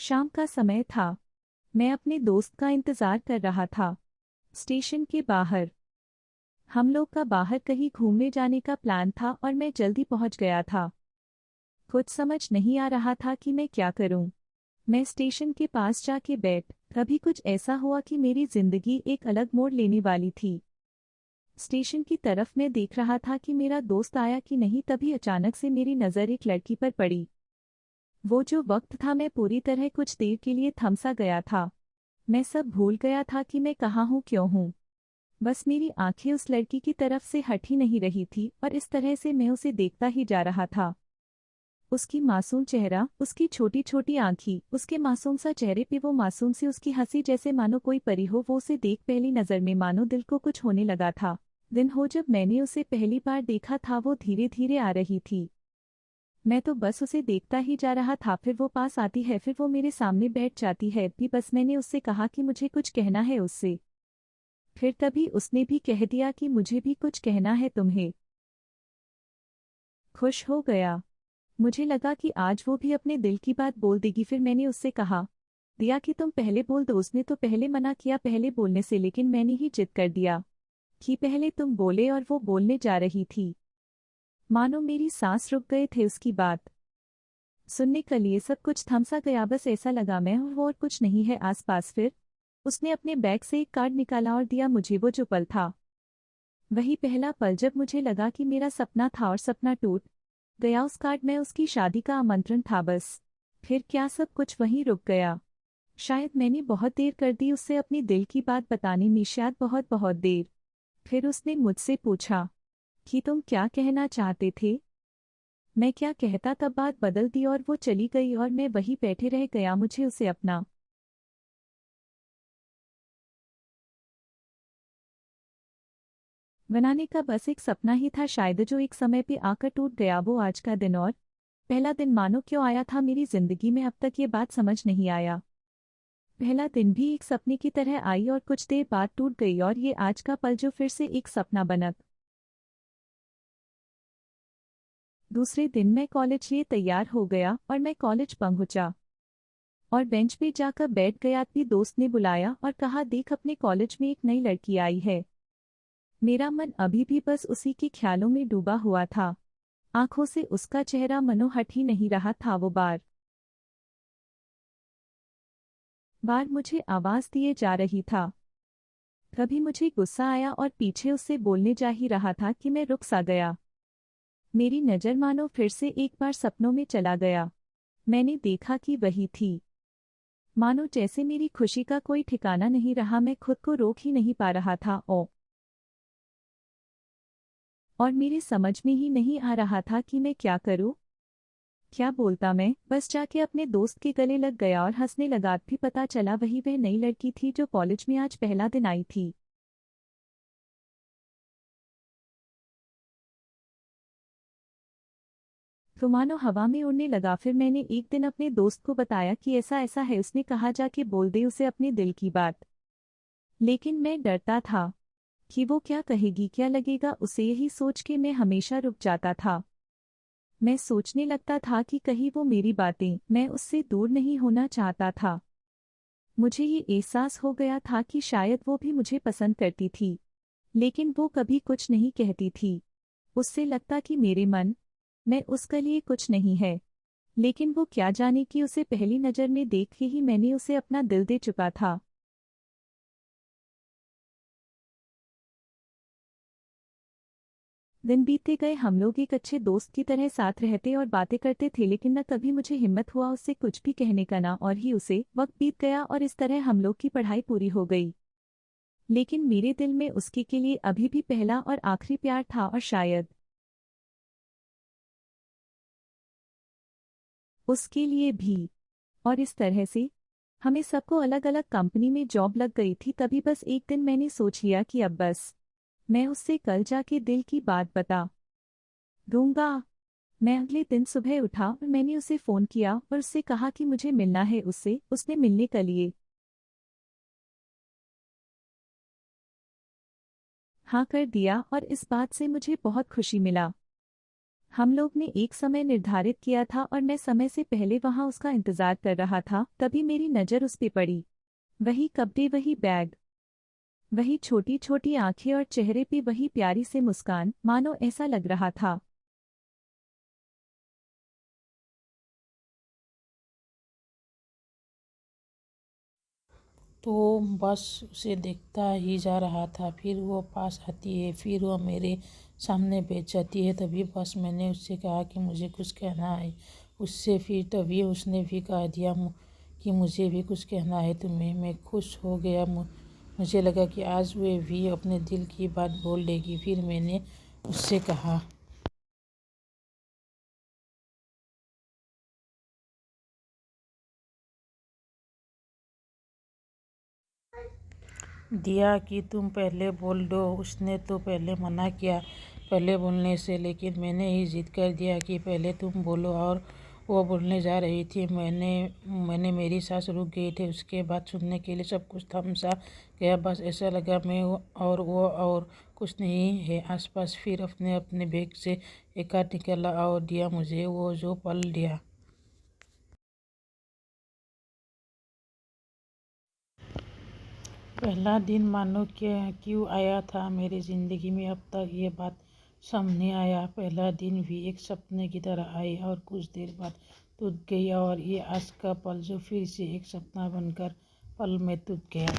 शाम का समय था। मैं अपने दोस्त का इंतजार कर रहा था। स्टेशन के बाहर हम लोग का बाहर कहीं घूमने जाने का प्लान था और मैं जल्दी पहुंच गया था। कुछ समझ नहीं आ रहा था कि मैं क्या करूं। मैं स्टेशन के पास जाके बैठ तभी कुछ ऐसा हुआ कि मेरी जिंदगी एक अलग मोड़ लेने वाली थी। स्टेशन की तरफ मैं देख रहा था कि मेरा दोस्त आया कि नहीं, तभी अचानक से मेरी नज़र एक लड़की पर पड़ी। वो जो वक्त था, मैं पूरी तरह कुछ देर के लिए थमसा गया था। मैं सब भूल गया था कि मैं कहाँ हूँ, क्यों हूँ। बस मेरी आंखें उस लड़की की तरफ से हट ही नहीं रही थी और इस तरह से मैं उसे देखता ही जा रहा था। उसकी मासूम चेहरा, उसकी छोटी छोटी आंखी, उसके मासूम सा चेहरे पे वो मासूम सी उसकी हंसी, जैसे मानो कोई परी हो। वो उसे देख पहली नजर में मानो दिल को कुछ होने लगा था। दिन हो जब मैंने उसे पहली बार देखा था, वो धीरे धीरे आ रही थी। मैं तो बस उसे देखता ही जा रहा था। फिर वो पास आती है, फिर वो मेरे सामने बैठ जाती है भी। बस मैंने उससे कहा कि मुझे कुछ कहना है उससे। फिर तभी उसने भी कह दिया कि मुझे भी कुछ कहना है तुम्हें। खुश हो गया। मुझे लगा कि आज वो भी अपने दिल की बात बोल देगी। फिर मैंने उससे कहा दिया कि तुम पहले बोल दो। उसने तो पहले मना किया पहले बोलने से, लेकिन मैंने ही जिद कर दिया कि पहले तुम बोले, और वो बोलने जा रही थी। मानो मेरी सांस रुक गए थे उसकी बात सुनने के लिए। सब कुछ थम सा गया, बस ऐसा लगा मैं हूँ वो और कुछ नहीं है आसपास। फिर उसने अपने बैग से एक कार्ड निकाला और दिया मुझे। वो जो पल था, वही पहला पल जब मुझे लगा कि मेरा सपना था और सपना टूट गया। उस कार्ड में उसकी शादी का आमंत्रण था। बस फिर क्या सब कुछ वहीं रुक गया। शायद मैंने बहुत देर कर दी उससे अपनी दिल की बात बताने में, शायद बहुत बहुत देर। फिर उसने मुझसे पूछा कि तुम क्या कहना चाहते थे। मैं क्या कहता, तब बात बदल दी और वो चली गई और मैं वहीं बैठे रह गया। मुझे उसे अपना बनाने का बस एक सपना ही था शायद, जो एक समय पे आकर टूट गया। वो आज का दिन और पहला दिन मानो क्यों आया था मेरी जिंदगी में, अब तक ये बात समझ नहीं आया। पहला दिन भी एक सपने की तरह आई और कुछ देर बाद टूट गई, और ये आज का पल जो फिर से एक सपना बना। दूसरे दिन मैं कॉलेज लिए तैयार हो गया और मैं कॉलेज पहुंचा और बेंच पे जाकर बैठ गया। अपनी दोस्त ने बुलाया और कहा देख, अपने कॉलेज में एक नई लड़की आई है। मेरा मन अभी भी बस उसी के ख्यालों में डूबा हुआ था। आंखों से उसका चेहरा मनो हट ही नहीं रहा था। वो बार बार मुझे आवाज दिए जा रही था। तभी मुझे गुस्सा आया और पीछे उससे बोलने जा ही रहा था कि मैं रुक सा गया। मेरी नज़र मानो फिर से एक बार सपनों में चला गया। मैंने देखा कि वही थी। मानो जैसे मेरी खुशी का कोई ठिकाना नहीं रहा, मैं खुद को रोक ही नहीं पा रहा था। और मेरे समझ में ही नहीं आ रहा था कि मैं क्या करूं, क्या बोलता। मैं बस जाके अपने दोस्त के गले लग गया और हंसने लगा। भी पता चला वही वह नई लड़की थी जो कॉलेज में आज पहला दिन आई थी। तो मानो हवा में उड़ने लगा। फिर मैंने एक दिन अपने दोस्त को बताया कि ऐसा ऐसा है। उसने कहा जाके बोल दे उसे अपने दिल की बात। लेकिन मैं डरता था कि वो क्या कहेगी, क्या लगेगा उसे। यही सोच के मैं हमेशा रुक जाता था। मैं सोचने लगता था कि कहीं वो मेरी बातें, मैं उससे दूर नहीं होना चाहता था। मुझे ये एहसास हो गया था कि शायद वो भी मुझे पसंद करती थी, लेकिन वो कभी कुछ नहीं कहती थी। उससे लगता कि मेरे मन में उसके लिए कुछ नहीं है। लेकिन वो क्या जाने कि उसे पहली नज़र में देख के ही मैंने उसे अपना दिल दे चुका था। दिन बीतते गए, हम लोग एक अच्छे दोस्त की तरह साथ रहते और बातें करते थे, लेकिन न कभी मुझे हिम्मत हुआ उससे कुछ भी कहने का। ना और ही उसे वक्त बीत गया और इस तरह हम लोग की पढ़ाई पूरी हो गई। लेकिन मेरे दिल में उसके के लिए अभी भी पहला और आखिरी प्यार था, और शायद उसके लिए भी। और इस तरह से हमें सबको अलग अलग कंपनी में जॉब लग गई थी। तभी बस एक दिन मैंने सोच लिया कि अब बस मैं उससे कल जाके दिल की बात बता दूंगा। मैं अगले दिन सुबह उठा और मैंने उसे फ़ोन किया और उससे कहा कि मुझे मिलना है उससे। उसने मिलने के लिए हाँ कर दिया और इस बात से मुझे बहुत खुशी मिला। हम लोग ने एक समय निर्धारित किया था और मैं समय से पहले वहां उसका इंतजार कर रहा था, तभी मेरी नज़र उस पे पड़ी। वही कपड़े, वही बैग, वही छोटी छोटी आंखें और चेहरे पे वही प्यारी सी मुस्कान, मानो ऐसा लग रहा था। तो बस उसे देखता ही जा रहा था। फिर वो पास आती है, फिर वो मेरे सामने बैठ जाती है। तभी बस मैंने उससे कहा कि मुझे कुछ कहना है उससे। फिर तभी उसने भी कह दिया कि मुझे भी कुछ कहना है तुम्हें। मैं खुश हो गया। मुझे लगा कि आज वे भी अपने दिल की बात बोल लेगी। फिर मैंने उससे कहा, दिया कि तुम पहले बोल दो। उसने तो पहले मना किया पहले बोलने से, लेकिन मैंने ही जिद कर दिया कि पहले तुम बोलो। और वो बोलने जा रही थी। मैंने मेरी सांस रुक गई थी। उसके बाद सुनने के लिए सब कुछ थम सा गया। बस ऐसा लगा मैं और वो और कुछ नहीं है आसपास। फिर अपने अपने बैग से एक कार्ड निकाला और दिया मुझे। वो जो पल दिया, पहला दिन मानो क्यों आया था मेरी ज़िंदगी में। अब तक ये बात सामने आया। पहला दिन भी एक सपने की तरह आई और कुछ देर बाद टूट गई। और ये आज का पल जो फिर से एक सपना बनकर पल में टूट गया।